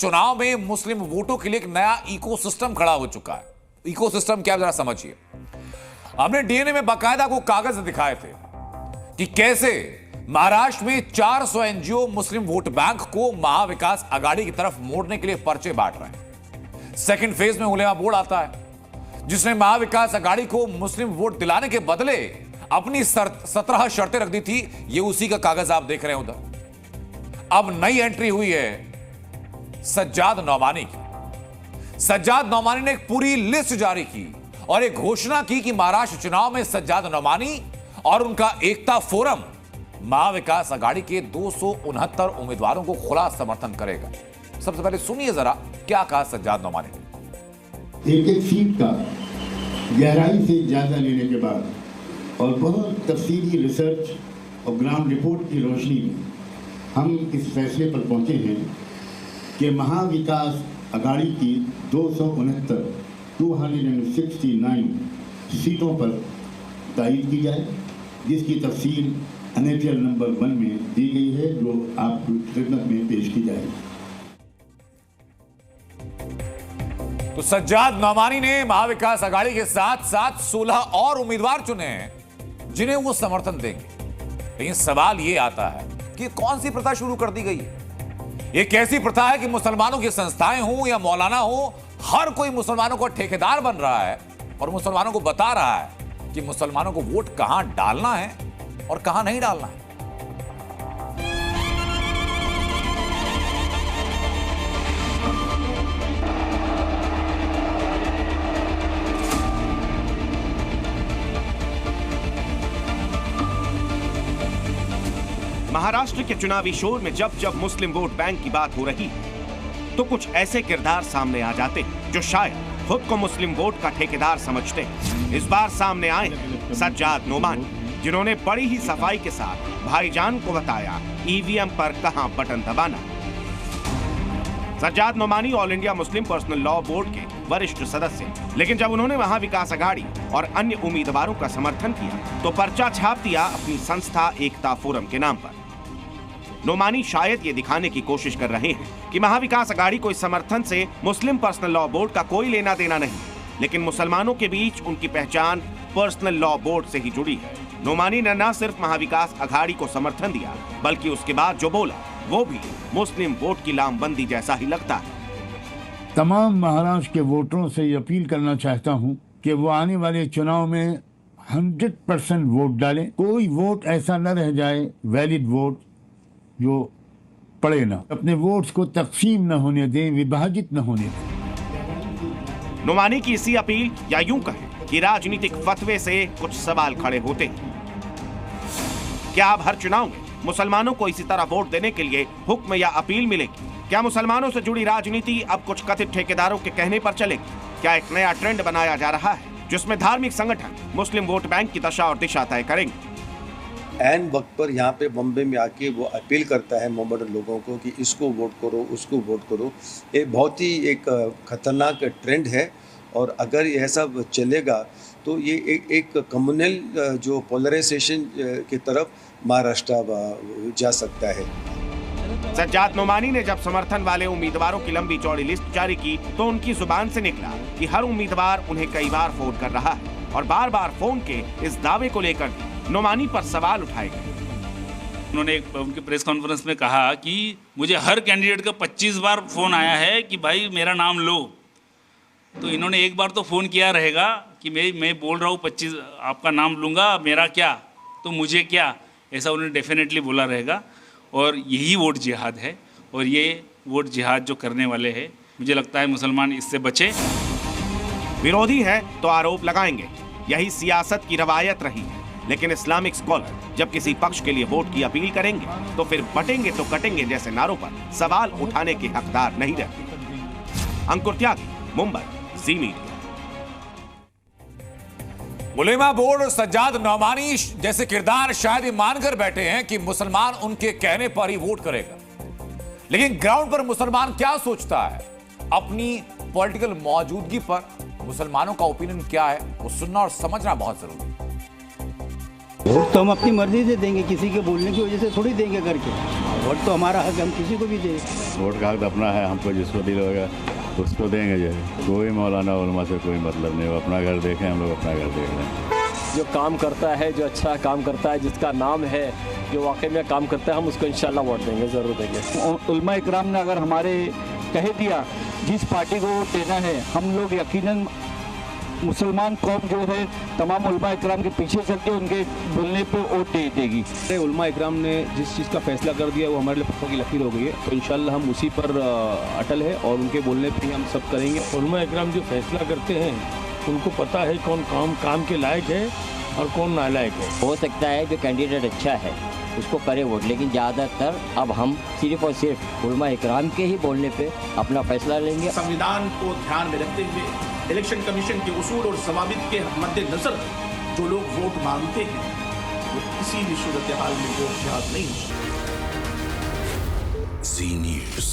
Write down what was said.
चुनाव में मुस्लिम वोटों के लिए एक नया इकोसिस्टम खड़ा हो चुका है। इकोसिस्टम क्या, जरा समझिए। हमने डीएनए में बाकायदा को कागज दिखाए थे कि कैसे महाराष्ट्र में 400 एनजीओ मुस्लिम वोट बैंक को महाविकास आघाड़ी की तरफ मोड़ने के लिए पर्चे बांट रहे हैं। सेकंड फेज में उलेमा बोर्ड आता है, जिसने महाविकास आघाड़ी को मुस्लिम वोट दिलाने के बदले अपनी 17 शर्तें रख दी थी। ये उसी का कागज आप देख रहे हैं उधर। अब नई एंट्री हुई है सज्जाद नौमानी की। सज्जाद नौमानी ने एक पूरी लिस्ट जारी की और एक घोषणा की कि महाराष्ट्र चुनाव में सज्जाद नौमानी और उनका एकता फोरम महाविकास आघाड़ी के 269 उम्मीदवारों को खुला समर्थन करेगा। सबसे पहले सुनिए जरा क्या कहा सज्जाद नौमानी ने। एक सीट का गहराई से जायजा लेने के बाद और बहुत तफसीली रिसर्च और ग्राउंड रिपोर्ट की रोशनी में हम इस फैसले पर पहुंचे हैं कि महाविकास आघाड़ी की 269 सीटों पर तायीद की जाए, जिसकी तफसील एनएचएल नंबर 1 में दी गई है, जो आपकी खिदमत में पेश की जाएगी। तो सज्जाद नौमानी ने महाविकास आघाड़ी के साथ साथ 16 और उम्मीदवार चुने हैं जिन्हें वो समर्थन देंगे। लेकिन सवाल ये आता है कि कौन सी प्रथा शुरू कर दी गई है? ये कैसी प्रथा है कि मुसलमानों की संस्थाएं हों या मौलाना हो, हर कोई मुसलमानों को ठेकेदार बन रहा है और मुसलमानों को बता रहा है कि मुसलमानों को वोट कहां डालना है और कहां नहीं डालना है। महाराष्ट्र के चुनावी शोर में जब जब मुस्लिम वोट बैंक की बात हो रही है तो कुछ ऐसे किरदार सामने आ जाते हैं जो शायद खुद को मुस्लिम वोट का ठेकेदार समझते हैं। इस बार सामने आए सज्जाद नौमानी, जिन्होंने बड़ी ही सफाई के साथ भाईजान को बताया ईवीएम पर कहां बटन दबाना। Sajjad Nomani all India Muslim personal law board के वरिष्ठ सदस्य, लेकिन जब उन्होंने महाविकास आघाड़ी और अन्य उम्मीदवारों का समर्थन किया तो पर्चा छाप दिया अपनी संस्था एकता फोरम के नाम पर। नौमानी शायद ये दिखाने की कोशिश कर रहे हैं कि महाविकास आघाड़ी को इस समर्थन से मुस्लिम पर्सनल लॉ बोर्ड का कोई लेना देना नहीं, लेकिन मुसलमानों के बीच उनकी पहचान पर्सनल लॉ बोर्ड से ही जुड़ी है। नौमानी ने न सिर्फ महाविकास आघाड़ी को समर्थन दिया, बल्कि उसके बाद जो बोला वो भी मुस्लिम वोट की लामबंदी जैसा ही लगता है। तमाम महाराष्ट्र के वोटरों से ये अपील करना चाहता हूँ कि वो आने वाले चुनाव में 100% वोट डालें। कोई वोट ऐसा न रह जाए, वैलिड वोट जो पड़े ना। अपने वोट्स को तकसीम न होने दें, विभाजित न होने दें। नौमानी की इसी अपील, या यूं कहें कि राजनीतिक फतवे से कुछ सवाल खड़े होते हैं। क्या अब हर चुनाव में मुसलमानों को इसी तरह वोट देने के लिए हुक्म या अपील मिलेगी? क्या मुसलमानों से जुड़ी राजनीति अब कुछ कथित ठेकेदारों के कहने पर चलेगी? क्या एक नया ट्रेंड बनाया जा रहा है जिसमें धार्मिक संगठन मुस्लिम वोट बैंक की दशा और दिशा तय करेंगे? एन वक्त पर यहाँ पे बॉम्बे में आके वो अपील करता है मोहम्मद लोगों को कि इसको वोट करो, उसको वोट करो। ये बहुत ही एक खतरनाक ट्रेंड है और अगर यह सब चलेगा तो ये एक कम्युनल जो पोलराइजेशन की तरफ महाराष्ट्र जा सकता है। सज्जाद नौमानी ने जब समर्थन वाले उम्मीदवारों की लंबी चौड़ी लिस्ट जारी की तो उनकी जुबान से निकला कि हर उम्मीदवार उन्हें कई बार फोन कर रहा है और बार बार फोन के इस दावे को लेकर नौमानी पर सवाल उठाए गए। उन्होंने उनके प्रेस कॉन्फ्रेंस में कहा कि मुझे हर कैंडिडेट का 25 बार फोन आया है कि भाई मेरा नाम लो। तो इन्होंने एक बार तो फोन किया रहेगा कि मैं बोल रहा हूँ 25 आपका नाम लूँगा, मेरा क्या तो मुझे क्या, ऐसा उन्होंने डेफिनेटली बोला रहेगा। और यही वोट जिहाद है और ये वोट जिहाद जो करने वाले हैं, मुझे लगता है मुसलमान इससे बचे। विरोधी है तो आरोप लगाएंगे, यही सियासत की रवायत रही है। लेकिन इस्लामिक स्कॉलर जब किसी पक्ष के लिए वोट की अपील करेंगे तो फिर बटेंगे तो कटेंगे जैसे नारों पर सवाल उठाने के हकदार नहीं रहते। अंकुर त्यागी, मुंबई, जी मीडिया। उलेमा बोर्ड और सज्जाद नौमानी जैसे किरदार शायद ये मानकर बैठे हैं कि मुसलमान उनके कहने पर ही वोट करेगा, लेकिन ग्राउंड पर मुसलमान क्या सोचता है, अपनी पॉलिटिकल मौजूदगी पर मुसलमानों का ओपिनियन क्या है, वो सुनना और समझना बहुत जरूरी है। वोट तो हम अपनी मर्जी से देंगे, किसी के बोलने की वजह से थोड़ी देंगे करके। वोट तो हमारा हक, हम किसी को भी दें। वोट का हक अपना है, हमको जिसको दिल होगा उसको देंगे। जो कोई मौलाना उलमा से कोई मतलब नहीं, वो अपना घर देखें, हम लोग अपना घर देख लें। जो काम करता है, जो अच्छा काम करता है, जिसका नाम है, जो वाकई में काम करता है, हम उसको इंशाल्लाह वोट देंगे, ज़रूर देंगे। उलमा इकराम ने अगर हमारे कह दिया जिस पार्टी को वोट देना है, हम लोग यकीनन मुसलमान कौम जो है तमाम उलमा इकराम के पीछे चल के उनके बोलने पे वोट दे देगी। उलमा इकराम ने जिस चीज़ का फैसला कर दिया वो हमारे लिए पत्थर की लकीर हो गई है, तो इंशाल्लाह हम उसी पर अटल है और उनके बोलने पे ही हम सब करेंगे। उलमा इकराम जो फैसला करते हैं उनको पता है कौन काम के लायक है और कौन नालायक है। हो सकता है जो कैंडिडेट अच्छा है उसको करे वोट, लेकिन ज़्यादातर अब हम सिर्फ और सिर्फ उलमा इकराम के ही बोलने पे अपना फैसला लेंगे। संविधान को ध्यान में रखते हुए इलेक्शन कमीशन के उसूल और ज़वाबित के मद्देनजर जो लोग वोट मांगते हैं वो किसी भी सूरत हाल में वोट याद नहीं हो सकते। ज़ी न्यूज़।